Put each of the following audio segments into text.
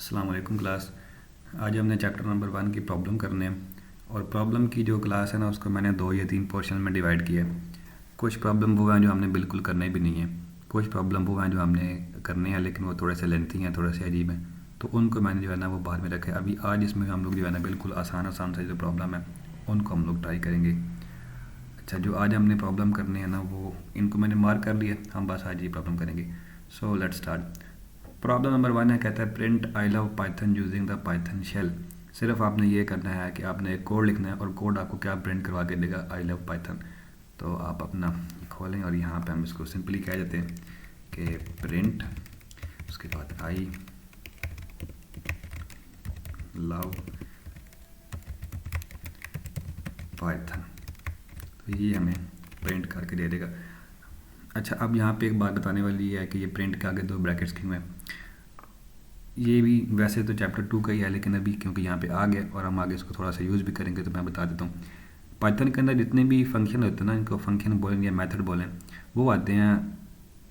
अस्सलाम वालेकुम क्लास। आज हमने चैप्टर नंबर 1 की प्रॉब्लम करने हैं और प्रॉब्लम की जो क्लास है ना उसको मैंने 2 या 3 पोर्शन में डिवाइड किया है। कुछ प्रॉब्लम वो हैं जो हमने बिल्कुल करने भी नहीं है, कुछ प्रॉब्लम वो हैं जो हमने करने हैं लेकिन वो थोड़े से लेंथी हैं, थोड़े से अजीब हैं, तो उनको मैंने जो है ना वो बाद में रखा है। अभी आज इसमें हम लोग जो है ना बिल्कुल आसान आसान सा जो प्रॉब्लम है उनको हम लोग ट्राई करेंगे। अच्छा, जो आज हमने प्रॉब्लम करने हैं ना वो इनको मैंने मार्क कर लिया, हम बस आज ये प्रॉब्लम करेंगे। So let's start. Problem number 1 है, कहता है print I love Python using the Python shell. सिर्फ आपने ये करना है कि आपने एक कोड लिखना है और कोड आपको क्या प्रिंट करवा के देगा, आई लव पाइथन। तो आप अपना खोलें और यहाँ पे हम इसको सिंपली कह देते हैं कि प्रिंट, उसके बाद आई लव पाइथन, तो ये हमें प्रिंट करके दे देगा। अच्छा, अब यहाँ पे एक बात बताने वाली है कि ये प्रिंट के आगे 2 ब्रैकेट्स क्यों हैं। ये भी वैसे तो चैप्टर 2 का ही है, लेकिन अभी क्योंकि यहाँ पे आ गया और हम आगे इसको थोड़ा सा यूज़ भी करेंगे तो मैं बता देता हूँ। पाइथन के अंदर जितने भी फंक्शन होते हैं ना, इनको फंक्शन बोलें या मेथड बोलें, वो आते हैं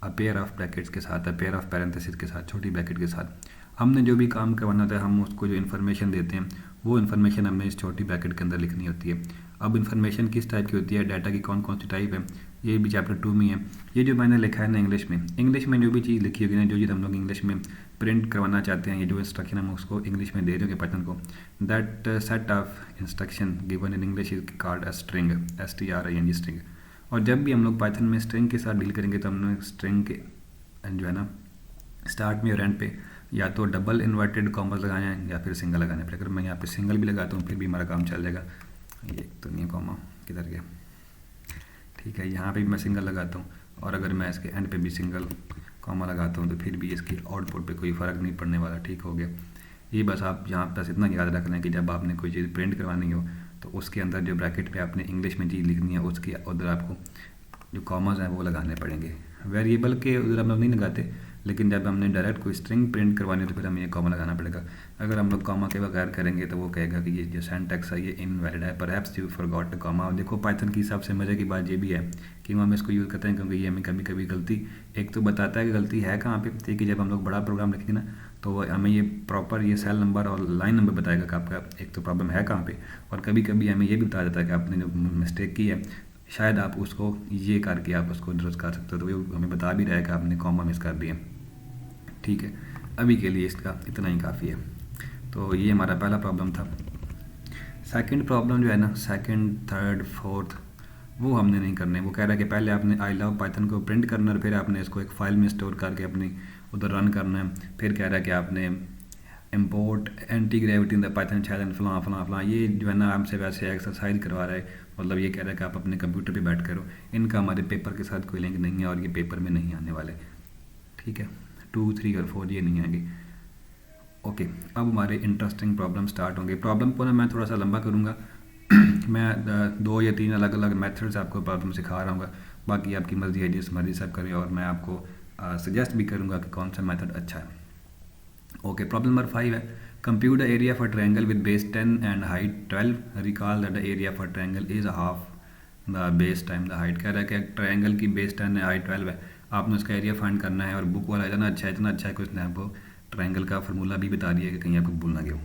अ पेयर ऑफ ब्रैकेट्स के साथ, अ पेयर ऑफ पैरेंथेसिस के साथ, छोटी ब्रैकेट के साथ। हमने जो भी काम करवाना होता है हम उसको जो इन्फॉर्मेशन देते हैं वो इन्फॉर्मेशन हमने इस छोटी ब्रैकेट के अंदर लिखनी होती है। अब इन्फॉर्मेशन किस टाइप की होती है, डाटा की कौन कौन सी टाइप है, ये भी चैप्टर 2 में है। ये जो मैंने लिखा है ना इंग्लिश में जो भी चीज़ लिखी होगी ना, जो चीज़ हम लोग इंग्लिश में प्रिंट करवाना चाहते हैं, ये जो इंस्ट्रक्शन हम उसको इंग्लिश में दे देंगे पाइथन को, that set of instruction given in English is called a string, STRING string. और जब भी हम लोग पाइथन में स्ट्रिंग के साथ डील करेंगे तो हमने स्ट्रिंग के जो है ना स्टार्ट में और एंड पे या तो डबल इन्वर्टेड कॉमर्स लगाए हैं या फिर सिंगल लगाने पर। अगर मैं यहाँ पे सिंगल भी लगाता हूँ फिर भी हमारा काम चल जाएगा। ये तो नहीं कॉमा किधर गया, ठीक है, यहाँ पे भी मैं सिंगल लगाता हूँ और अगर मैं इसके एंड पे भी सिंगल कॉमा लगाता हूँ तो फिर भी इसकी आउटपुट पे कोई फ़र्क नहीं पड़ने वाला। ठीक हो गया। ये बस आप यहाँ बस इतना याद रखना है कि जब आपने कोई चीज़ प्रिंट करवानी हो तो उसके अंदर जो ब्रैकेट पे आपने इंग्लिश में चीज़ लिखनी है उसके उधर आपको जो कॉमाज हैं वो लगाने पड़ेंगे। वेरिएबल के उधर हम लोग नहीं लगाते, लेकिन जब हमने डायरेक्ट कोई स्ट्रिंग प्रिंट करवानी है तो फिर हमें ये कॉमा लगाना पड़ेगा। अगर हम लोग कॉमा के बगैर करेंगे तो वो कहेगा कि ये जो सिंटैक्स है ये इनवैलिड है, perhaps you forgot the comma. और देखो पाइथन की सबसे मज़े की बात ये भी है कि हम इसको यूज़ करते हैं क्योंकि ये हमें कभी कभी गलती एक तो बताता है कि गलती है कहाँ पे, ठीक है। जब हम लोग बड़ा प्रोग्राम लिखेंगे ना तो हमें ये प्रॉपर ये सेल नंबर और लाइन नंबर बताएगा कि आपका एक तो प्रॉब्लम है कहाँ पे, और कभी कभी हमें ये भी बता देता है कि आपने जो मिस्टेक की है शायद आप उसको ये करके आप उसको दुरुस्त कर सकते हो, तो वो हमें बता भी रहा है कि आपने कॉमा मिस कर दिया। ठीक है, अभी के लिए इसका इतना ही काफ़ी है। तो ये हमारा पहला प्रॉब्लम था। सेकंड प्रॉब्लम जो है ना, सेकंड थर्ड फोर्थ वो हमने नहीं करने। वो कह रहा है कि पहले आपने आई लव पाइथन को प्रिंट करना है, फिर आपने इसको एक फ़ाइल में स्टोर करके अपनी उधर रन करना है। फिर कह रहा है कि आपने import antigravity in the Python shell फलां फलां फलां। ये जो है ना हमसे वैसे एक्सरसाइज करवा रहा है, मतलब ये कह रहा है कि आप अपने कंप्यूटर पे बैठ करो। इनका हमारे पेपर के साथ कोई लिंक नहीं है और ये पेपर में नहीं आने वाले। ठीक है, 2, 3 और 4 ये नहीं आएंगे। ओके, अब हमारे इंटरेस्टिंग प्रॉब्लम स्टार्ट होंगे। प्रॉब्लम को ना मैं थोड़ा सा लंबा करूँगा मैं 2 या 3 अलग अलग मेथड्स आपको प्रॉब्लम सिखा रहा हूँ, बाकी आपकी मर्ज़ी है जिस मर्ज़ी से आप करें, और मैं आपको सजेस्ट भी करूँगा कि कौन सा मेथड अच्छा है। ओके, प्रॉब्लम नंबर 5 है, compute the area for triangle with base 10 and height 12, recall that the area for triangle is half the base time the height. कह रहा है कि ट्रायंगल की बेस 10 है, हाइट 12 है, आपने उसका एरिया फाइंड करना है। और बुक वाला इतना अच्छा है कि उसने आपको ट्रायंगल का फार्मूला भी बता दिया कि कहीं आपको भूल ना गया हो।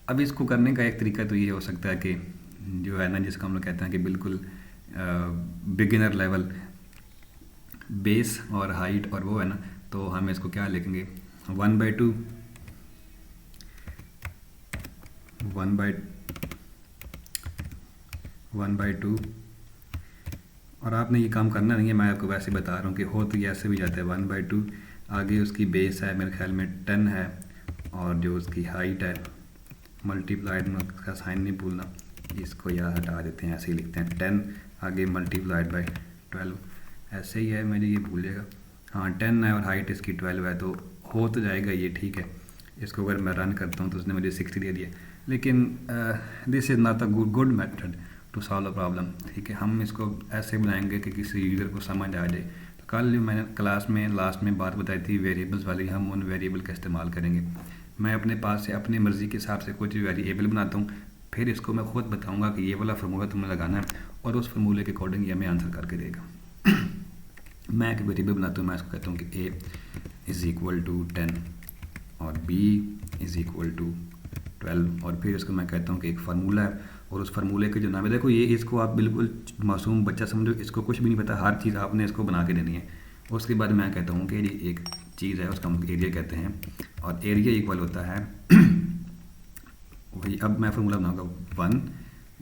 अब इसको करने का एक तरीका तो ये हो सकता है कि जो है ना जिसको हम लोग कहते हैं कि बिल्कुल बिगिनर लेवल बेस और हाइट और वो है ना, तो हम इसको क्या लिखेंगे 1/2 1/2। और आपने ये काम करना नहीं है, मैं आपको वैसे बता रहा हूँ कि हो तो ये ऐसे भी जाता है 1/2। आगे उसकी बेस है मेरे ख्याल में 10 है और जो उसकी हाइट है मल्टीप्लाइड में उसका साइन नहीं भूलना, इसको यहाँ हटा देते हैं, ऐसे ही लिखते हैं 10 आगे मल्टीप्लाइड बाय 12, ऐसे ही है, मुझे ये भूलेगा। हाँ 10 है और हाइट इसकी 12 है, तो हो तो जाएगा ये, ठीक है। इसको अगर मैं रन करता हूँ तो उसने मुझे 60 दे दिया, लेकिन this is not a good method to solve a problem. ठीक है, हम इसको ऐसे बनाएंगे कि किसी यूज़र को समझ आ जाए। तो कल जो मैंने क्लास में लास्ट में बात बताई थी वेरिएबल्स वाली, हम उन वेरिएबल का इस्तेमाल करेंगे। मैं अपने पास से अपनी मर्ज़ी के हिसाब से कुछ वेरिएबल बनाता हूँ, फिर इसको मैं खुद बताऊँगा कि ये वाला फार्मूला तुम्हें लगाना है और उस फार्मूले के अकॉर्डिंग ये हमें आंसर करके देगा। मैं एक वेरिएबल बनाता हूँ, मैं इसको कहता हूँ कि a = 10, और b इज़ इक्वल टू 12, और फिर इसको मैं कहता हूँ कि एक फार्मूला है, और उस फार्मूले के जो नाम है, देखो ये इसको आप बिल्कुल मासूम बच्चा समझो, इसको कुछ भी नहीं पता, हर चीज़ आपने इसको बना के देनी है। उसके बाद मैं कहता हूँ कि ये एक चीज़ है, उसका हम एरिया कहते हैं, और एरिया इक्वल होता है वही, अब मैं फार्मूला बनाऊँगा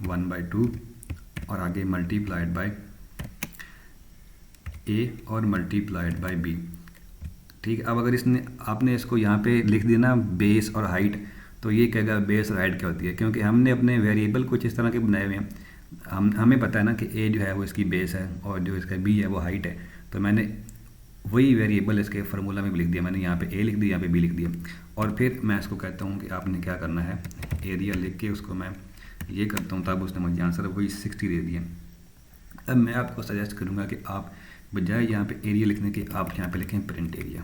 1/2 और आगे मल्टीप्लाइड बाय ए और मल्टीप्लाइड बाय बी। ठीक है, अब अगर इसने आपने इसको यहाँ पे लिख दिया ना बेस और हाइट, तो ये कहेगा बेस और हाइट क्या होती है, क्योंकि हमने अपने वेरिएबल कुछ इस तरह के बनाए हुए हैं, हमें पता है ना कि ए जो है वो इसकी बेस है और जो इसका बी है वो हाइट है, तो मैंने वही वेरिएबल इसके फार्मूला में भी लिख दिया, मैंने यहाँ पे ए लिख दिया, यहाँ पे बी लिख दिया, और फिर मैं इसको कहता हूँ कि आपने क्या करना है, एरिया लिख के उसको मैं ये करता हूँ, तब उसने मुझे आंसर वही 60 दे दिया। अब मैं आपको सजेस्ट करूँगा कि आप बजाय यहाँ पे एरिया लिखने के आप यहाँ पे लिखें प्रिंट एरिया,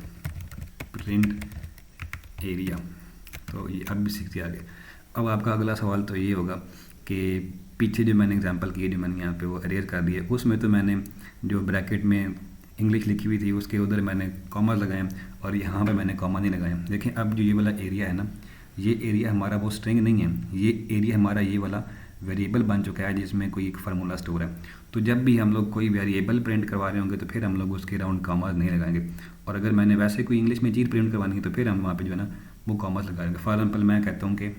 प्रिंट एरिया, तो ये अब भी 60 आ गया। अब आपका अगला सवाल तो ये होगा कि पीछे जो मैंने एग्जांपल किए, जो मैंने यहाँ पे वो अरेंज कर दिए, उसमें तो मैंने जो ब्रैकेट में इंग्लिश लिखी हुई थी उसके उधर मैंने कॉमा लगाए और यहाँ पे मैंने कॉमा नहीं लगाया। देखें अब जो ये वाला एरिया है ना, ये एरिया हमारा वो स्ट्रिंग नहीं है, ये एरिया हमारा ये वाला वेरिएबल बन चुका है जिसमें कोई एक फार्मूला स्टोर है। तो जब भी हम लोग कोई वेरिएबल प्रिंट करवा रहे होंगे तो फिर हम लोग उसके राउंड कॉमर्स नहीं लगाएंगे, और अगर मैंने वैसे कोई इंग्लिश में चीज़ प्रिंट करवानी है तो फिर हम वहाँ पे जो है ना वो कॉमर्स लगाएंगे। फॉर एग्जाम्पल मैं कहता हूँ कि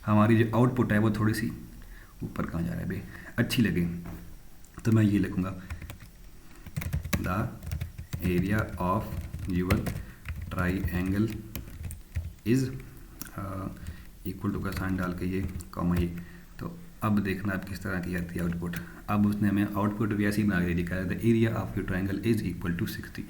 हमारी जो आउटपुट है वो थोड़ी सी ऊपर कहाँ जा रहा है भाई, अच्छी लगे, तो मैं ये लिखूँगा the area of your triangle is equal to का साइन डाल के ये कॉमा ये। तो अब देखना आप किस तरह की आती है आउटपुट। अब उसने हमें आउटपुट भी ऐसी बना के दिखा है, the area of your triangle is equal to 60।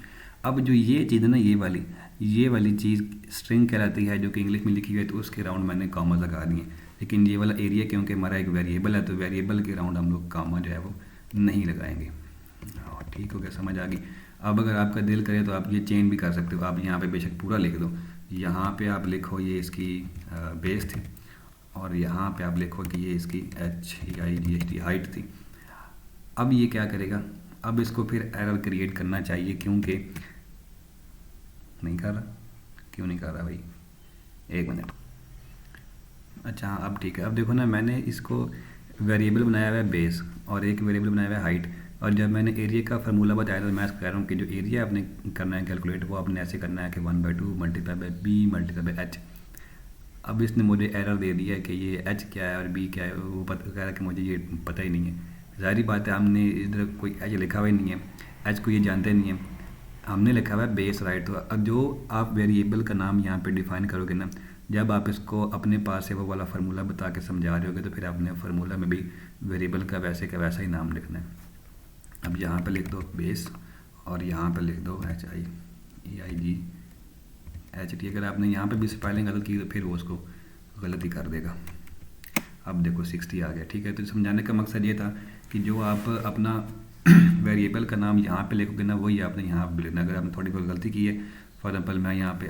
अब जो ये चीज़ है ना, ये वाली चीज़ स्ट्रिंग कहलाती है, जो कि इंग्लिश में लिखी हुई है, तो उसके राउंड मैंने कॉमा लगा दिए। लेकिन ये वाला एरिया क्योंकि हमारा एक वेरिएबल है, तो वेरिएबल के राउंड हम लोग कॉमा जो है वो नहीं लगाएंगे। ठीक हो गया, समझ आ गई। अब अगर आपका दिल करे तो आप ये चेंज भी कर सकते हो, आप यहाँ पे बेशक पूरा लिख दो, यहाँ पे आप लिखो ये इसकी बेस थी, और यहाँ पे आप लिखो कि ये इसकी HEIGHT हाइट थी। अब ये क्या करेगा, अब इसको फिर एरर क्रिएट करना चाहिए, क्योंकि नहीं कर रहा, क्यों नहीं कर रहा भाई, एक मिनट। अच्छा हाँ, अब ठीक है। अब देखो ना, मैंने इसको वेरिएबल बनाया हुआ है बेस और एक वेरिएबल बनाया हुआ है हाइट, और जब मैंने एरिया का फार्मूला बताया तो मैं कह रहा हूँ कि जो एरिया आपने करना है कैलकुलेट, वो आपने ऐसे करना है कि 1/2 multiply by B multiply by H. अब इसने मुझे एरर दे दिया है कि ये एच क्या है और बी क्या है, वो कह रहा है कि मुझे ये पता ही नहीं है। ज़ाहिर बात है, हमने इधर कोई एच लिखा हुआ ही नहीं है, एच को ये जानते नहीं है, हमने लिखा हुआ है बेस, राइट। तो अब जो आप वेरिएबल का नाम यहाँ पे डिफाइन करोगे ना, जब आप इसको अपने पास से वो वाला फार्मूला बता के समझा रहे होगे, तो फिर आपने फार्मूला में भी वेरिएबल का वैसे का वैसा ही नाम लिखना है। अब यहाँ पे लिख दो बेस और यहाँ पे लिख दो HIEIGHT। अगर आपने यहाँ पे भी स्पेलिंग गलत की तो फिर वो उसको गलती कर देगा। अब देखो 60 आ गया, ठीक है। तो समझाने का मकसद ये था कि जो आप अपना वेरिएबल का नाम यहाँ पे लिखोगे ना, वही आपने यहाँ पे लिखना। अगर आपने थोड़ी बहुत गलती की है, फॉर एग्जाम्पल मैं यहाँ पे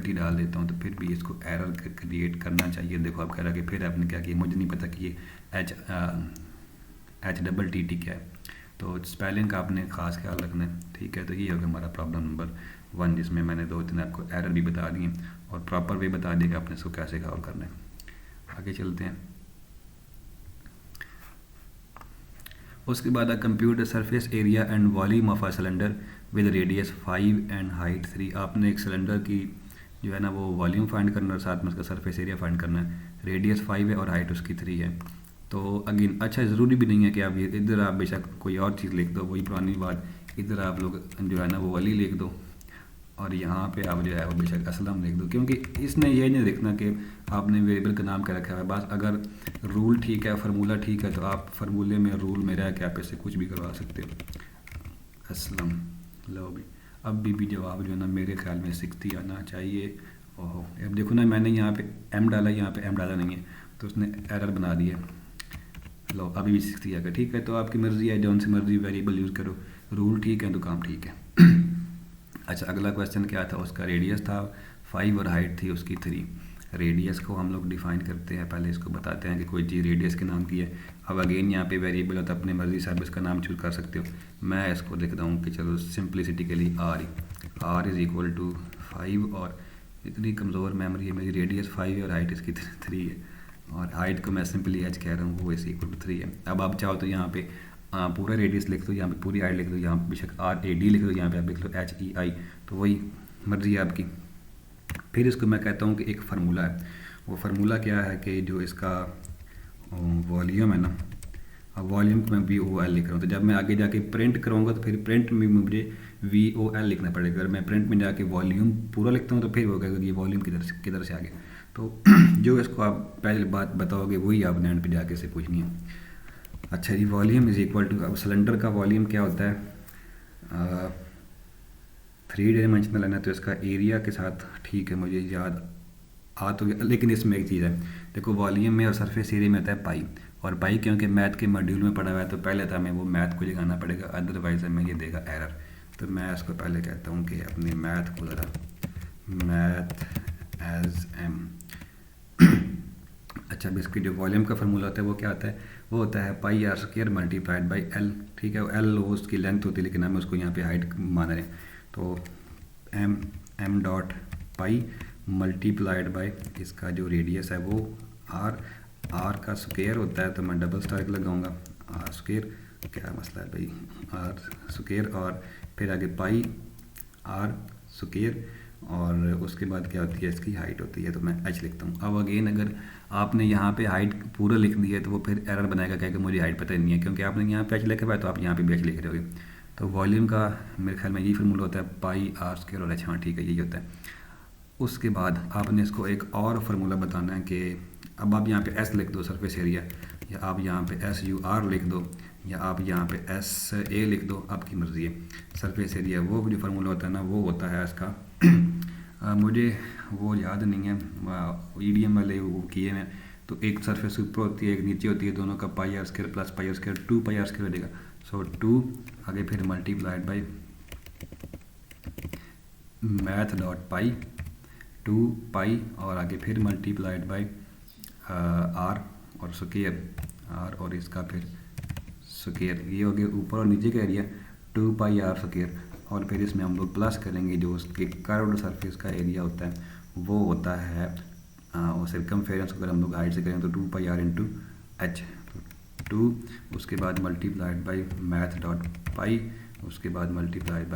T डाल देता हूँ, तो फिर भी इसको एरर क्रिएट करना चाहिए। देखो आप कह रहा कि फिर आपने क्या किया, मुझे नहीं पता कि ये HTT क्या है, तो स्पेलिंग का आपने ख़ास ख्याल रखना है, ठीक है। तो ये होगा हमारा प्रॉब्लम नंबर 1, जिसमें मैंने 2-3 आपको एरर भी बता दिए और प्रॉपर वे बता दिया कि आपने इसको कैसे सॉल्व करना है। आगे चलते हैं। उसके बाद computer surface area and volume of a cylinder with radius 5 and height 3। आपने एक सिलेंडर की जो है ना वो वॉल्यूम फाइंड करना है, साथ में उसका सरफेस एरिया फाइंड करना है। रेडियस 5 है और हाइट उसकी 3 है। तो अगेन अच्छा, ज़रूरी भी नहीं है कि आप ये इधर आप बेशक कोई और चीज़ लिख दो, वही पुरानी बात, इधर आप लोग जो है ना वो वली लिख दो और यहाँ पे आप जो है वो बेशक असलम लिख दो, क्योंकि इसने ये नहीं देखना कि आपने वेरिएबल का नाम क्या रखा है। बस अगर रूल ठीक है, फार्मूला ठीक है, तो आप फार्मूले में रूल में रह के आप इससे कुछ भी करवा सकते हो। असलम लो भी, अब भी जवाब जो है ना मेरे ख्याल में 60 आना चाहिए। ओहो, अब देखो ना, मैंने यहाँ पे M डाला, यहाँ पे M डाला नहीं है, तो उसने एरर बना दिया। लो अभी भी 60 आ गया, ठीक है। तो आपकी मर्ज़ी है, जौन सी मर्ज़ी वेरिएबल यूज़ करो, रूल ठीक है तो काम ठीक है। अच्छा, अगला क्वेश्चन क्या था, उसका रेडियस था 5 और हाइट थी उसकी 3। रेडियस को हम लोग डिफ़ाइन करते हैं, पहले इसको बताते हैं कि कोई चीज़ रेडियस के नाम की है। अब अगेन यहाँ पे वेरिएबल है तो अपनी मर्ज़ी से आप इसका नाम चूज़ कर सकते हो। मैं इसको लिखता हूँ कि चलो सिंप्लिसिटी के लिए R इज़ इक्वल टू 5 और इतनी कमज़ोर मेमोरी है मेरी, रेडियस 5 है और हाइट इसकी 3 है, और हाइट को मैं सिंपली एच कह रहा हूँ, वो इसी इक्वल टू 3 है। अब आप चाहो तो यहाँ पे पूरा रेडियस लिख दो, यहाँ पे पूरी हाइट लिख दो, यहाँ पे बेशक RAD लिख दो, यहाँ पे आप लिख लो HEI, तो वही मर्जी है आपकी। फिर इसको मैं कहता हूँ कि एक फार्मूला है, वो फार्मूला क्या है कि जो इसका वॉल्यूम है ना, अब वॉल्यूम को मैं VOL लिख रहा हूँ, तो जब मैं आगे जाके प्रिंट करूँगा तो फिर प्रिंट में मुझे VOL लिखना पड़ेगा। अगर मैं प्रिंट में जाके वॉल्यूम पूरा लिखता हूँ तो फिर वो कहेगा ये वॉल्यूम किधर से आ गया। तो जो इसको आप पहले बात बताओगे वही आपने एंड पे जाके से पूछनी है। अच्छा जी, वॉल्यूम इज इक्वल टू, अब सिलेंडर का वॉल्यूम क्या होता है, 3 डायमेंशनल है ना, तो इसका एरिया के साथ ठीक है मुझे याद आ तो गया, लेकिन इसमें एक चीज़ है, देखो वॉल्यूम में और सरफेस एरिया में आता है पाई, और पाई क्योंकि मैथ के मॉड्यूल में पढ़ा हुआ है तो पहले तो हमें वो मैथ को लगाना पड़ेगा, अदरवाइज हमें ये देगा एरर। तो मैं इसको पहले कहता हूँ कि अपने मैथ को ज़रा मैथ एज एम अच्छा, अब इसकी जो वॉल्यूम का फार्मूला होता है वो क्या होता है, वो होता है pi r square multiplied by L. ठीक है, एल उसकी लेंथ होती है लेकिन हम उसको यहाँ पे हाइट मान रहे हैं, तो M dot pi multiplied by इसका जो रेडियस है वो आर का स्क्वायर होता है, तो मैं डबल स्टार लगाऊंगा, आर स्क्वायर, क्या मसला है भाई, आर स्क्वायर, और फिर आगे पाई आर स्क्वायर, और उसके बाद क्या होती है इसकी हाइट होती है, तो मैं एच लिखता हूँ। अब अगेन अगर आपने यहाँ पे हाइट पूरा लिख दी है तो वो फिर एरर बनाएगा, कहेगा मुझे हाइट पता नहीं है, क्योंकि आपने यहाँ पे एच लिखा हुआ है तो आप यहाँ पे भी एच लिख रहे होगे। तो वॉल्यूम का मेरे ख्याल में यही फार्मूला होता है, पाई आर स्क्वायर और एच, हाँ ठीक है यही होता है। उसके बाद आपने इसको एक और फार्मूला बताना है कि अब आप यहाँ पे एस लिख दो सरफेस एरिया, या आप यहाँ पे SUR लिख दो, या आप यहाँ पे SA लिख दो, आपकी मर्ज़ी है। सरफेस एरिया वो जो फार्मूला होता है ना वो होता है इसका मुझे वो याद नहीं है, EDM वाले वो किए हैं, तो एक सरफेस ऊपर होती है एक नीचे होती है, दोनों का pi r square plus pi r square 2 pi r square हो जाएगा। सो 2 आगे फिर multiplied by math dot pi 2 pi, और आगे फिर मल्टीप्लाइड बाई आर और स्क्वायर आर, और इसका फिर स्क्वायर, ये हो गया ऊपर और नीचे का एरिया 2 पाई आर स्क्वायर, और फिर इसमें हम लोग प्लस करेंगे जो उसके कर्व्ड सरफेस का एरिया होता है वो होता है और सर्कमफेरेंस अगर हम लोग हाइट से करें तो 2 पाई आर इंटू एच, 2 उसके बाद multiplied by math dot pi, उसके बाद मल्टीप्लाइड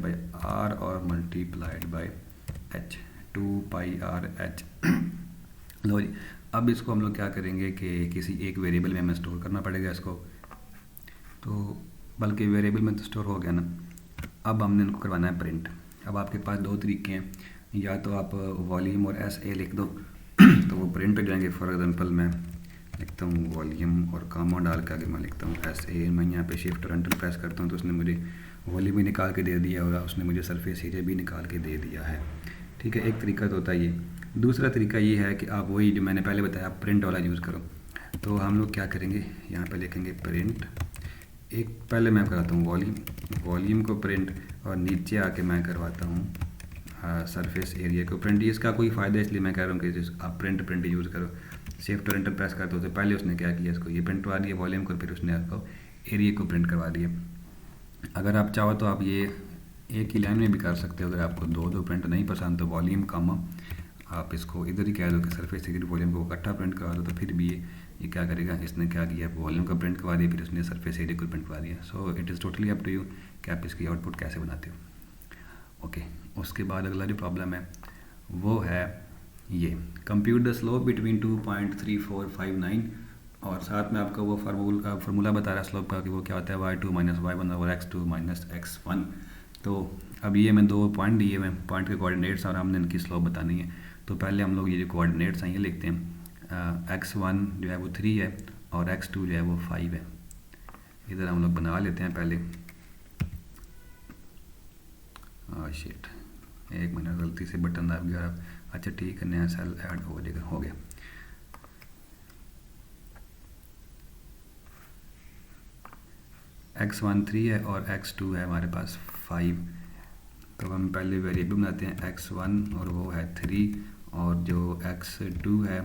बाई आर और multiplied by H, 2 pi r H. लो जी, अब इसको हम लोग क्या करेंगे कि किसी एक वेरिएबल में हमें स्टोर करना पड़ेगा इसको, तो बल्कि वेरिएबल में तो स्टोर हो गया ना, अब हमने इनको करवाना है प्रिंट। अब आपके पास दो तरीके हैं, या तो आप वॉल्यूम और SA लिख दो तो वो प्रिंट हो जाएंगे। फॉर एग्जांपल मैं लिखता हूँ वॉल्यूम और कामा डाल के आगे मैं लिखता हूँ SA, मैं यहाँ पे शिफ्ट और एंटर प्रेस करता हूँ तो उसने मुझे वॉल्यूम भी निकाल के दे दिया और उसने मुझे सरफेस एरिया भी निकाल के दे दिया है। ठीक है, एक तरीका तो होता है ये। दूसरा तरीका ये है कि आप वही जो मैंने पहले बताया आप प्रिंट वाला यूज़ करो। तो हम लोग क्या करेंगे, यहाँ पे लिखेंगे प्रिंट, एक पहले मैं कराता हूँ वॉल्यूम को प्रिंट, और नीचे आके मैं करवाता हूँ सरफेस एरिया को प्रिंट। इसका कोई फ़ायदा इसलिए मैं कह रहा हूँ कि आप प्रिंट यूज़ करो। शिफ्ट और एंटर प्रेस करते हो तो पहले उसने क्या किया, इसको ये प्रिंट करवा दिया वॉल्यूम को, फिर उसने आपको एरिया को प्रिंट करवा दिया। अगर आप चाहो तो आप ये एक ही लाइन में भी कर सकते हो। अगर आपको दो प्रिंट नहीं पसंद तो वॉल्यूम कामा आप इसको इधर ही कह दो कि सरफेस एरिया वॉल्यूम को इकट्ठा प्रिंट करवा दो, तो फिर भी ये क्या करेगा, इसने क्या किया वॉल्यूम का प्रिंट करवा दिया, फिर उसने सरफेस एरिया को प्रिंट करवा दिया। So it is totally up to you कि आप इसकी आउटपुट कैसे बनाते हो। ओके, उसके बाद अगला जो प्रॉब्लम है वो है ये, कंप्यूट द स्लोप बिटवीन 2.3459, और साथ में आपका वो फार्मूला बता रहा है स्लोप का कि वो क्या होता है y2 माइनस y1 और x2 माइनस x1। तो अब ये मैं 2 पॉइंट दिए हुए, पॉइंट के कोऑर्डिनेट्स और हमने इनकी स्लोप बतानी है। तो पहले हम लोग ये जो कोऑर्डिनेट्स हैं ये लिखते हैं, x1 जो है वो 3 है और x2 जो है वो 5 है। इधर हम लोग बना लेते हैं पहले, शिट एक मिनट गलती से बटन दब गया। अच्छा ठीक है, नया सेल ऐड हो जाएगा, हो गया। x1 3 है और x2 है हमारे पास 5। तो हम पहले वेरिएबल बनाते हैं x1 और वो है 3, और जो x2 है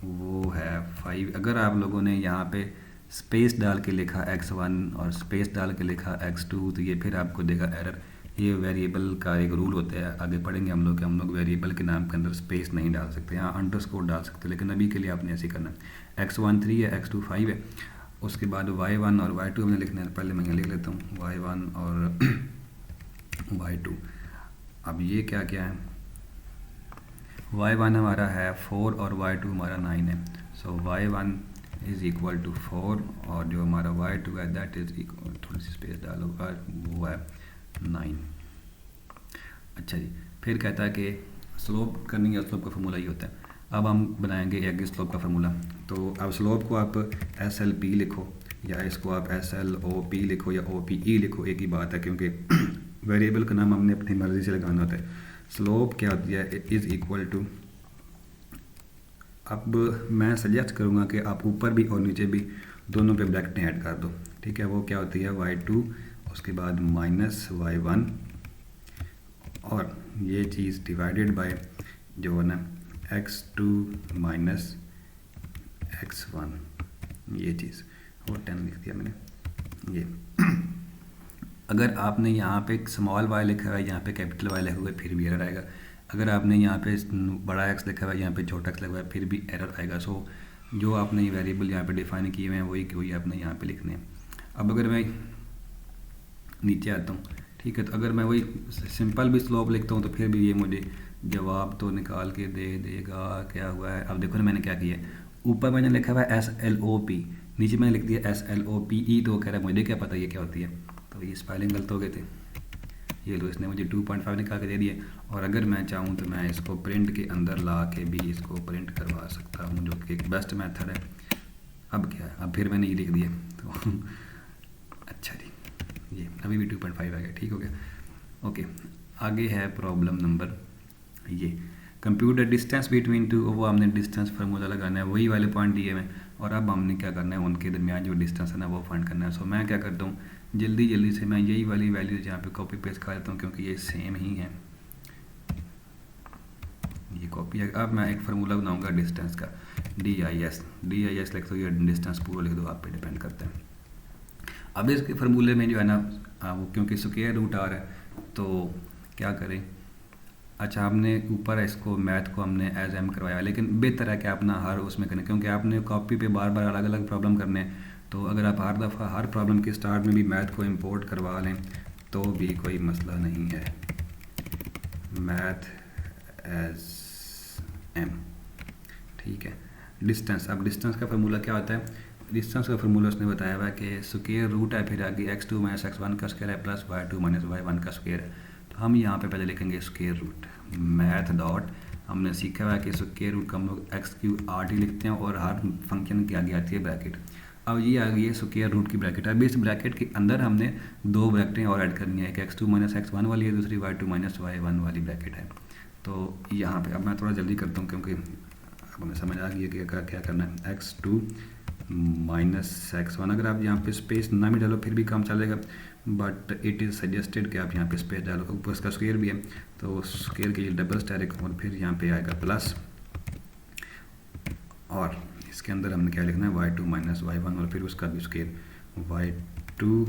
वो है 5। अगर आप लोगों ने यहाँ पे स्पेस डाल के लिखा x1 और स्पेस डाल के लिखा x2 तो ये फिर आपको देगा एरर। ये वेरिएबल का एक रूल होता है, आगे पढ़ेंगे हम लोग कि हम लोग वेरिएबल के नाम के अंदर स्पेस नहीं डाल सकते, यहाँ अंडरस्कोर डाल सकते हैं, लेकिन अभी के लिए आपने ऐसे करना है। x1 3 है, x2 5 है, उसके बाद y1 और y2 हमने लिखना है। पहले मैं यहाँ लिख लेता हूँ y1 और y2। अब ये क्या क्या है, y1 हमारा है 4 और y2 हमारा 9 है। सो y1 इज़ इक्वल टू 4 और जो हमारा y2 है दैट इज़ इक्वल, थोड़ी सी स्पेस डालो, वो है 9। अच्छा जी, फिर कहता है कि स्लोप करनी है, स्लोप का फार्मूला ये होता है। अब हम बनाएंगे एक स्लोप का फार्मूला। तो अब स्लोप को आप SLP लिखो या इसको आप SLOP लिखो या OPE लिखो, एक ही बात है, क्योंकि वेरिएबल का नाम हमने अपनी मर्ज़ी से लगाना होता है। स्लोप क्या होती है, इज़ इक्वल टू, अब मैं सजेस्ट करूँगा कि आप ऊपर भी और नीचे भी दोनों पे ब्रैकेटें ऐड कर दो, ठीक है। वो क्या होती है y2, उसके बाद माइनस y1 और ये चीज़ डिवाइडेड बाय जो है ना x2 माइनस x1, ये चीज़, और 10 लिख दिया मैंने। ये अगर आपने यहाँ पे स्मॉल y लिखा हुआ है, यहाँ पे कैपिटल Y लिखा हुआ है, फिर भी एरर आएगा। अगर आपने यहाँ पे बड़ा x लिखा हुआ है, यहाँ पे छोटा x लिखा हुआ है, फिर भी एरर आएगा। सो जो आपने वेरिएबल यहाँ पे डिफाइन किए हुए हैं वही आपने यहाँ पे लिखने हैं। अब अगर मैं नीचे आता हूँ, ठीक है, तो अगर मैं वही सिंपल भी स्लोप लिखता हूँ तो फिर भी ये मुझे जवाब तो निकाल के दे देगा। क्या हुआ है, अब देखो ना मैंने क्या किया है, ऊपर मैंने लिखा हुआ है SLOP, नीचे मैंने लिख दिया SLOPE, तो कह रहा है मुझे क्या पता ये क्या होती है। तो ये स्पेलिंग गलत हो गए थे, ये लो, इसने मुझे 2.5 निकाल के दे दिए। और अगर मैं चाहूँ तो मैं इसको प्रिंट के अंदर ला के भी इसको प्रिंट करवा सकता हूँ, जो कि एक बेस्ट मेथड है। अब क्या है, अब फिर मैंने ये लिख दिया तो अच्छा जी, ये अभी भी 2.5 आ गया, ठीक हो गया। ओके, आगे है प्रॉब्लम नंबर ये, compute the distance between two, वो हमने डिस्टेंस फार्मूला लगाना है, वही वाले पॉइंट दिए हैं, और अब हमने क्या करना है, उनके दरमियान जो डिस्टेंस है ना वो फाइंड करना है। सो मैं क्या करता हूँ, जल्दी से मैं यही वाली वैल्यूज यहाँ पे कॉपी पेस्ट कर लेता हूँ, क्योंकि ये सेम ही है, ये कॉपी है। अब मैं एक फार्मूला बनाऊँगा डिस्टेंस का, DIS लिख दो या डिस्टेंस पूरा लिख दो, आप पे डिपेंड करता है। अब इसके फार्मूले में जो है ना वो क्योंकि स्क्वायर रूट आ रहा है तो क्या करें, अच्छा हमने ऊपर इसको मैथ को हमने एज एम करवाया, लेकिन बेहतर है कि आप ना हर उसमें करें, क्योंकि आपने कॉपी पे बार बार अलग अलग प्रॉब्लम करने हैं। तो अगर आप हर दफ़ा हर प्रॉब्लम के स्टार्ट में भी मैथ को इंपोर्ट करवा लें तो भी कोई मसला नहीं है। मैथ एज एम, ठीक है। डिस्टेंस, अब डिस्टेंस का फार्मूला क्या होता है, डिस्टेंस का फार्मूला उसने बताया हुआ है कि स्क्वायर रूट है, फिर आगे x2 माइनस x1 का स्क्वायर है प्लस y2 माइनस y1 का स्क्वायर है। तो हम यहाँ पे पहले लिखेंगे स्क्वायर रूट, मैथ डॉट, हमने सीखा हुआ है कि स्क्वायर रूट का हम लोग x3 लिखते हैं और हर फंक्शन के आगे आती है ब्रैकेट। अब ये आ गई है स्क्वायर रूट की ब्रैकेट। अब इस ब्रैकेट के अंदर हमने दो ब्रैकेटें और ऐड करनी है, एक x2 माइनस x1 वाली है, दूसरी y2 माइनस y1 वाली ब्रैकेट है। तो यहाँ पे अब मैं थोड़ा जल्दी करता हूँ क्योंकि अब हमें समझ आ गई है कि क्या करना है। x2 माइनस x1, अगर आप यहाँ पे स्पेस ना भी डालो फिर भी काम चलेगा, बट इट इज़ सजेस्टेड कि आप यहाँ पे स्पेस डालो। ऊपर इसका स्क्वायर भी है तो स्क्वायर के लिए डबल स्टैरिक और फिर यहाँ पे आएगा प्लस, और इसके अंदर हमने क्या लिखना है y2 माइनस y1 और फिर उसका भी स्क्वायर y2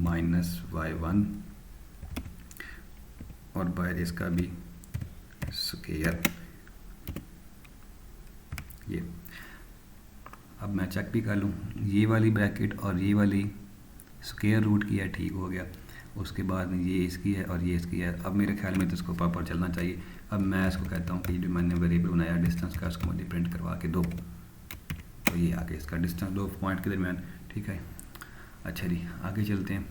माइनस y1 और बाहर इसका भी स्क्वायर। ये अब मैं चेक भी कर लूँ, ये वाली ब्रैकेट और ये वाली स्क्वायर रूट की है, ठीक हो गया। उसके बाद ये इसकी है और ये इसकी है। अब मेरे ख्याल में तो इसको प्रॉपर चलना चाहिए। अब मैं इसको कहता हूँ कि जो मैंने वेरिएबल बनाया डिस्टेंस का उसको मुझे प्रिंट करवा के दो, तो ये आगे इसका डिस्टेंस दो पॉइंट के दरमियान, ठीक है। अच्छा जी, आगे चलते हैं।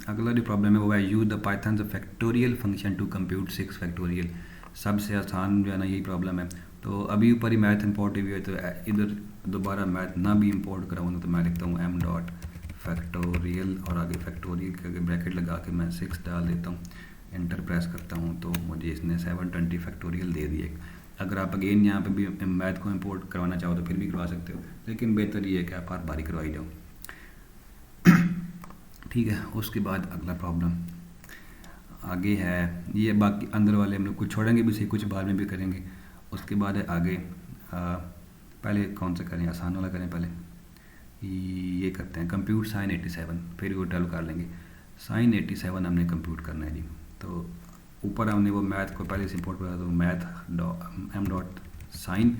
अगला जो प्रॉब्लम है वो है use the Python factorial function to compute 6 factorial. सबसे आसान जो है ना यही प्रॉब्लम है। तो अभी ऊपर ही मैथ इंपोर्ट हुई है, तो इधर दोबारा मैथ ना भी इंपोर्ट कराऊँ तो मैं लिखता हूँ m डॉट फैक्टोरियल और आगे फैक्टोरियल के ब्रैकेट लगा के मैं 6 डाल देता हूँ, एंटर प्रेस करता हूँ तो मुझे इसने 720 फैक्टोरियल दे दिए। अगर आप अगेन यहाँ पे भी मैथ को इंपोर्ट करवाना चाहो तो फिर भी करवा सकते हो, लेकिन बेहतर ये है कि आप हर बारी करवाई जाओ, ठीक है। उसके बाद अगला प्रॉब्लम आगे है, ये बाकी अंदर वाले हम लोग कुछ छोड़ेंगे भी सही, कुछ बाद में भी करेंगे। उसके बाद है आगे, पहले कौन सा करें, आसान वाला करें पहले, ये करते हैं कंप्यूट साइन 87, फिर वो टर्ल कर लेंगे। साइन 87 हमने कंप्यूट करना है जी। तो ऊपर हमने वो मैथ को पहले से इम्पोर्ट करा, तो मैथ एम डॉट साइन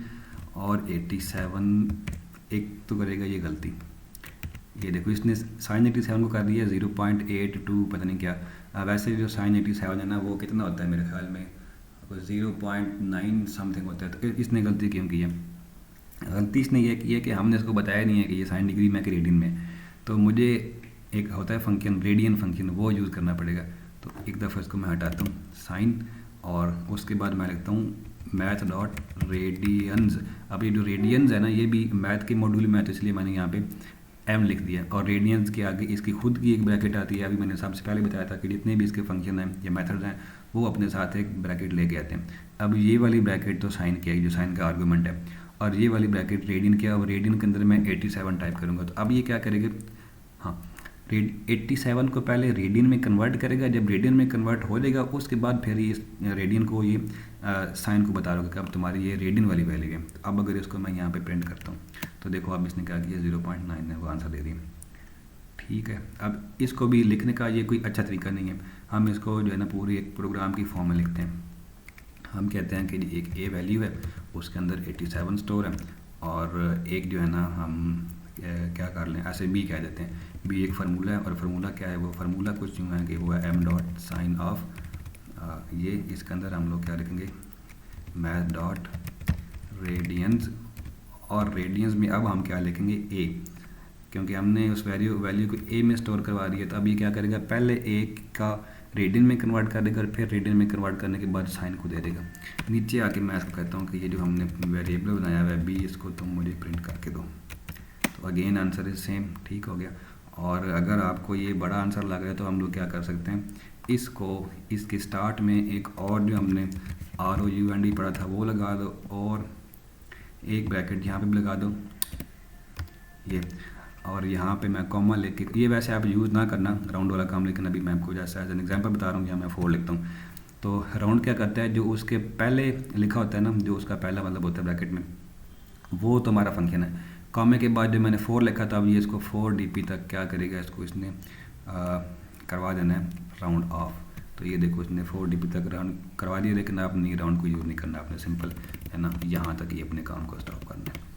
और 87, एक तो करेगा ये गलती, ये देखो इसने साइन 87 को कर दिया 0.82 पता नहीं क्या। वैसे जो साइन 87 है ना वो कितना होता है मेरे ख्याल में 0.9 समथिंग होता है। तो इसने गलती क्यों की है? गलती इसने ये की है कि हमने इसको बताया नहीं है कि ये साइन डिग्री में कि रेडियन में। तो मुझे एक होता है फंक्शन रेडियन फंक्शन, वो यूज़ करना पड़ेगा। तो एक दफ़ा इसको मैं हटाता हूँ साइन, और उसके बाद मैं लिखता हूँ मैथ डॉट रेडियंस। अब ये जो रेडियंस है ना ये भी मैथ के मॉड्यूल में है, तो इसलिए मैंने यहाँ पे एम लिख दिया। और रेडियंस के आगे इसकी खुद की एक ब्रैकेट आती है। अभी मैंने सबसे पहले बताया था कि जितने भी इसके फंक्शन हैं या मेथड्स हैं वो अपने साथ एक ब्रैकेट लेके आते हैं। अब ये वाली ब्रैकेट तो साइन की है, जो साइन का आर्गूमेंट है, और ये वाली ब्रैकेट रेडियन की है। और रेडियन के अंदर मैं 87 टाइप करूँगा। तो अब ये क्या करेगा, हाँ 87 को पहले रेडियन में कन्वर्ट करेगा। जब रेडियन में कन्वर्ट हो जाएगा उसके बाद फिर ये रेडियन को ये साइन को बता रहा कि अब तुम्हारी ये रेडियन वाली वैल्यू है। अब अगर इसको मैं यहाँ पे प्रिंट करता हूँ तो देखो अब इसने क्या किया 0.9 है वो आंसर दे दिया। ठीक है, अब इसको भी लिखने का ये कोई अच्छा तरीका नहीं है। हम इसको जो है ना पूरी एक प्रोग्राम की फॉर्म में लिखते हैं। हम कहते हैं कि एक ए वैल्यू है, उसके अंदर 87 स्टोर है, और एक जो है ना हम क्या कर लें, ऐसे बी कह देते हैं। बी एक फार्मूला है, और फार्मूला क्या है, वो फार्मूला कुछ यूँ है कि वो है एम डॉट साइन ऑफ ये, इसके अंदर हम लोग क्या लिखेंगे मैथ डॉट रेडियंस, और रेडियंस में अब हम क्या लिखेंगे ए, क्योंकि हमने उस वैल्यू को ए में स्टोर करवा दिया। तो अब ये क्या करेगा, पहले ए का रेडियन में कन्वर्ट कर देगा, और फिर रेडियन में कन्वर्ट करने के बाद साइन को दे देगा। नीचे आके मैं इसको कहता हूँ कि ये जो हमने वेरिएबल बनाया हुआ है बी, इसको तुम मुझे प्रिंट करके दो। तो अगेन आंसर इज सेम, ठीक हो गया। और अगर आपको ये बड़ा आंसर लग रहा है तो हम लोग क्या कर सकते हैं, इसको इसके स्टार्ट में एक और जो हमने ROUND पढ़ा था वो लगा दो, और एक ब्रैकेट यहाँ पे भी लगा दो ये, और यहाँ पे मैं कॉमा लेके, ये वैसे आप यूज़ ना करना राउंड वाला काम, लेकिन अभी मैं आपको जैसा एज एन एग्जांपल बता रहा हूँ, यहाँ मैं 4 लिखता हूँ। तो राउंड क्या करता है, जो उसके पहले लिखा होता है ना, जो उसका पहला मतलब होता है ब्रैकेट में, वो तो हमारा फंक्शन है। कॉमे के बाद जो मैंने 4 लिखा था, अब ये इसको 4 DP तक क्या करेगा, इसको इसने करवा देना है राउंड ऑफ। तो ये देखो इसने 4 DP तक राउंड करवा दिया, लेकिन आपने राउंड को यूज़ नहीं करना, आपने सिंपल है ना यहाँ तक ही अपने काम को स्टॉप करना है।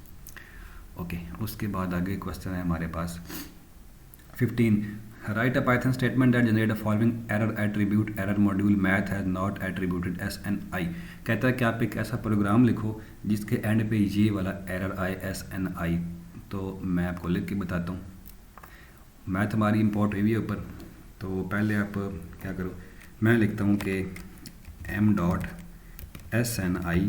ओके, उसके बाद आगे क्वेश्चन है हमारे पास 15, right a Python statement that generate a following error attribute error module math has not attributed SNI। कहता है कि आप एक ऐसा प्रोग्राम लिखो जिसके एंड पे ये वाला एरर आए SNI। तो मैं आपको लिख के बताता हूँ। मैथ हमारी इंपोर्ट हुई है ऊपर, तो पहले आप क्या करो, मैं लिखता हूँ कि m डॉट SNI,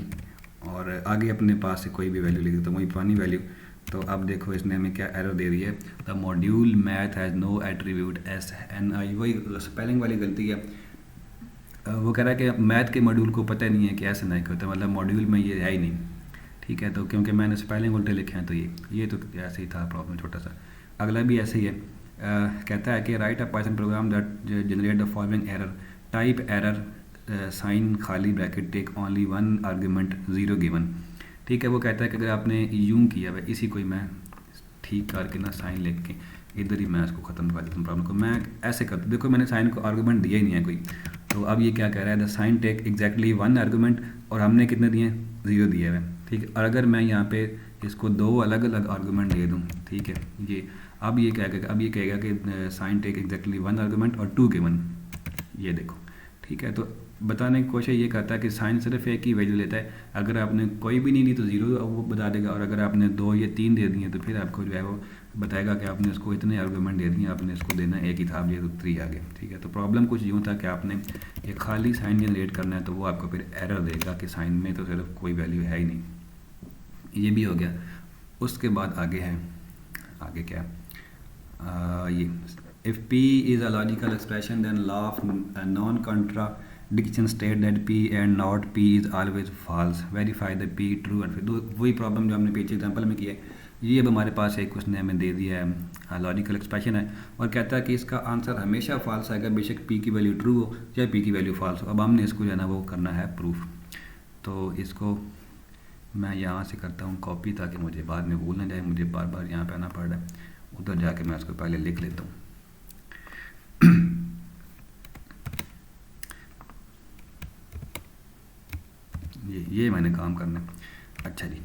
और आगे अपने पास से कोई भी वैल्यू लिख देता हूँ, वही पुरानी वैल्यू। तो अब देखो इसने हमें क्या एरर दे रही है, the module math has no attribute SNI। वही स्पेलिंग वाली गलती है। वो कह रहा है कि मैथ के मॉड्यूल को पता नहीं है कि SNI क्या होता है, मतलब मॉड्यूल में ये है ही नहीं। ठीक है, तो क्योंकि मैंने स्पेलिंग उल्टे लिखे हैं तो ये तो ऐसे ही था प्रॉब्लम छोटा सा। अगला भी ऐसे ही है, कहता है कि write a Python program that generate the following error, type error sign खाली bracket take only 1 argument 0 given. ठीक है, वो कहता है कि अगर आपने यूं किया है, इसी को मैं ठीक करके ना साइन लिख के इधर ही मैं इसको ख़त्म कर देता हूँ प्रॉब्लम को। मैं ऐसे करता हूँ, देखो मैंने साइन को आर्गूमेंट दिया ही नहीं है कोई। तो अब ये क्या कह रहा है, the sine take exactly 1 argument, और हमने कितने दिए, 0 दिए हुए। ठीक है, और अगर मैं यहाँ पे इसको 2 अलग अलग आर्गूमेंट दे दूँ, ठीक है, ये अब ये कहेगा कि साइन टेक एग्जैक्टली 1 आर्गूमेंट और 2 गिवन, ये देखो। ठीक है, तो बताने की कोशिश ये करता है कि साइन सिर्फ एक ही वैल्यू लेता है। अगर आपने कोई भी नहीं दी तो 0 वो बता देगा, और अगर आपने 2 या 3 दे दिए तो फिर आपको जो है वो बताएगा कि आपने इसको इतने आर्गूमेंट दे दिए, आपने इसको देना एक ही था, अब ये तो 3 आ गए। ठीक है, तो प्रॉब्लम कुछ यूँ था कि आपने ये खाली साइन जनरेट करना है, तो वो आपको फिर एरर देगा कि साइन में तो सिर्फ कोई वैल्यू है ही नहीं। ये भी हो गया। उसके बाद आगे है, आगे क्या ये, if P is a logical expression then law of non contradiction state that P and not P is always false, verify the P true and फिर वही प्रॉब्लम जो हमने पीछे एग्जांपल में किया है। ये अब हमारे पास एक उसने हमें दे दिया है, लॉजिकल एक्सप्रेशन है, और कहता है कि इसका आंसर हमेशा फॉल्स आएगा, बेशक P की वैल्यू ट्रू हो या P की वैल्यू फॉल्स हो। अब हमने इसको जो है ना वो करना है प्रूफ। तो इसको मैं यहाँ से करता हूँ कॉपी, ताकि मुझे बाद में भूल ना जाए, मुझे बार बार यहाँ पे आना पड़ रहा है। उधर जाके मैं उसको पहले लिख लेता हूँ। ये मैंने काम करना है। अच्छा जी,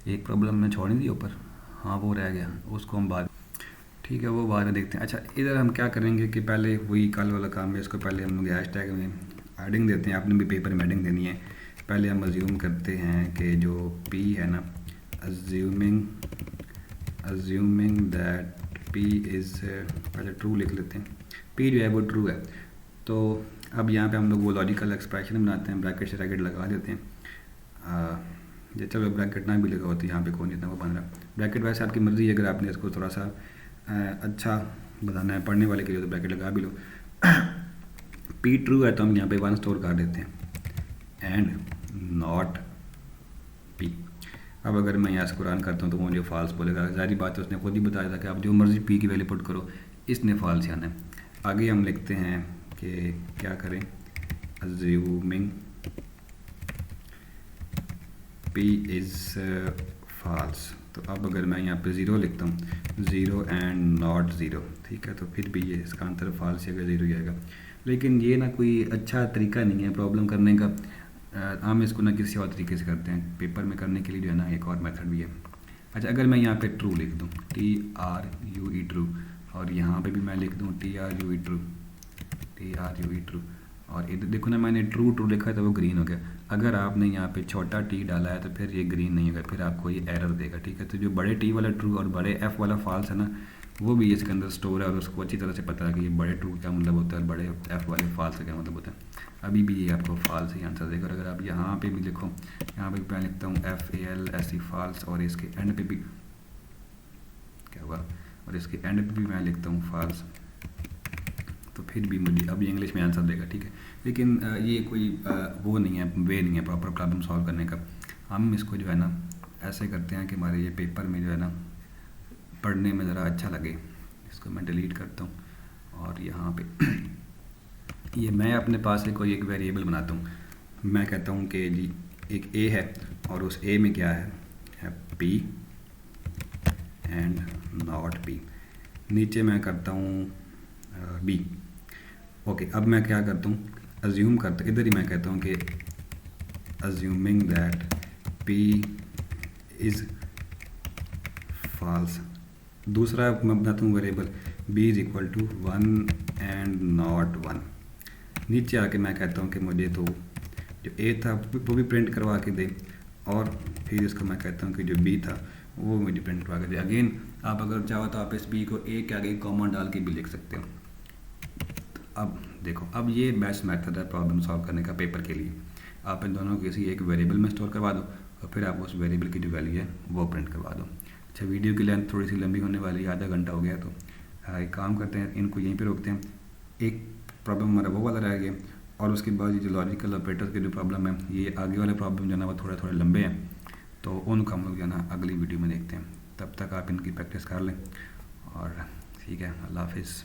एक प्रॉब्लम मैं छोड़ नहीं दी ऊपर, हाँ वो रह गया, उसको हम बाद, ठीक है वो बाद में देखते हैं। अच्छा इधर हम क्या करेंगे कि पहले वही कल वाला काम है, इसको पहले हम लोग हैश टैग में एडिंग देते हैं। आपने भी पेपर में एडिंग देनी है। पहले हम अज्यूम करते हैं कि जो p है ना, अज्यूमिंग दैट p इज़, पहले ट्रू लिख लेते हैं, p जो है वो ट्रू है। तो अब यहाँ पे हम लोग वो लॉजिकल एक्सप्रेशन बनाते हैं, ब्रैकेट से ब्रैकेट लगा देते हैं। ये चलो ब्रैकेट ना भी लगा होती यहाँ पे कौन इतना वो बन रहा। ब्रैकेट वैसे आपकी मर्ज़ी है, अगर आपने इसको थोड़ा सा अच्छा बताना है पढ़ने वाले के लिए तो ब्रैकेट लगा भी लो। p ट्रू है तो हम यहाँ पे 1 स्टोर कर देते हैं एंड नॉट p। अब अगर मैं यहाँ इसको रन करता हूँ तो मुझे फॉल्स बोलेगा। ज़ाहिर बात है, उसने खुद ही बताया था कि आप जो मर्ज़ी p की वैल्यू पुट करो, इसने फॉल्स आना है। आगे हम लिखते हैं कि क्या करें, अज्यूमिंग p इज़ फॉल्स। तो अब अगर मैं यहाँ पे 0 लिखता हूँ, 0 एंड नॉट 0, ठीक है, तो फिर भी ये इसका आंसर फॉल्स ही अगर 0 ही आएगा। लेकिन ये ना कोई अच्छा तरीका नहीं है प्रॉब्लम करने का। हम इसको ना किसी और तरीके से करते हैं, पेपर में करने के लिए जो है ना एक और मेथड भी है। अच्छा अगर मैं यहाँ पे ट्रू लिख दूँ, TRUE ट्रू, और यहाँ पे भी मैं लिख दूँ TRUE ट्रू, और इधर देखो ना मैंने ट्रू ट्रू लिखा है तो वो ग्रीन हो गया। अगर आपने यहाँ पे छोटा टी डाला है तो फिर ये ग्रीन नहीं होगा, फिर आपको ये एरर देगा, ठीक है। तो जो बड़े टी वाला ट्रू और बड़े एफ वाला फॉल्स है ना, वो भी इसके अंदर स्टोर है और उसको अच्छी तरह से पता है कि ये बड़े ट्रू का मतलब होता है और बड़े एफ वाले फॉल्स का क्या मतलब होता है। अभी भी ये आपको फॉल्स ही आंसर देगा। और अगर आप यहाँ पे भी लिखो, यहाँ पे मैं लिखता हूँ FALSE फॉल्स, और इसके एंड पे भी क्या हुआ, और इसके एंड पे भी मैं लिखता हूँ फॉल्स, तो फिर भी मुझे अभी इंग्लिश में आंसर देगा, ठीक है। लेकिन ये कोई वो नहीं है, वे नहीं है प्रॉपर प्रॉब्लम सॉल्व करने का। हम इसको जो है ना ऐसे करते हैं कि हमारे ये पेपर में जो है ना पढ़ने में ज़रा अच्छा लगे। इसको मैं डिलीट करता हूँ और यहाँ पे ये मैं अपने पास से कोई एक वेरिएबल बनाता हूँ। मैं कहता हूँ कि जी एक a है और उस a में क्या है p एंड नॉट p। नीचे मैं करता हूँ b। ओके, अब मैं क्या करता हूँ, अज्यूम करता, इधर ही मैं कहता हूँ कि assuming that p is false. दूसरा मैं बनाता हूँ variable b is equal to 1 and not 1। नीचे आके मैं कहता हूँ कि मुझे तो जो a था वो भी प्रिंट करवा के दे, और फिर इसको मैं कहता हूँ कि जो b था वो मुझे प्रिंट करवा के दे। अगेन आप अगर चाहो तो आप इस b को a के आगे कॉमा डाल के भी लिख सकते हो। अब देखो, अब ये बेस्ट मेथड है प्रॉब्लम सॉल्व करने का पेपर के लिए। आप इन दोनों को किसी एक वेरिएबल में स्टोर करवा दो और फिर आप उस वेरिएबल की जो वैल्यू है वो प्रिंट करवा दो। अच्छा, वीडियो की लेंथ थोड़ी सी लंबी होने वाली है, आधा घंटा हो गया, तो एक काम करते हैं, इनको यहीं पे रोकते हैं। एक प्रॉब्लम हमारा वो वाला रह गया, और उसके बाद ये जो लॉजिकल ऑपरेटर्स के जो प्रॉब्लम है, ये आगे वाले प्रॉब्लम जो है ना वो थोड़े थोड़े लंबे हैं, तो उनको हम लोग जो है ना अगली वीडियो में देखते हैं। तब तक आप इनकी प्रैक्टिस कर लें, और ठीक है, अल्लाह हाफिज़।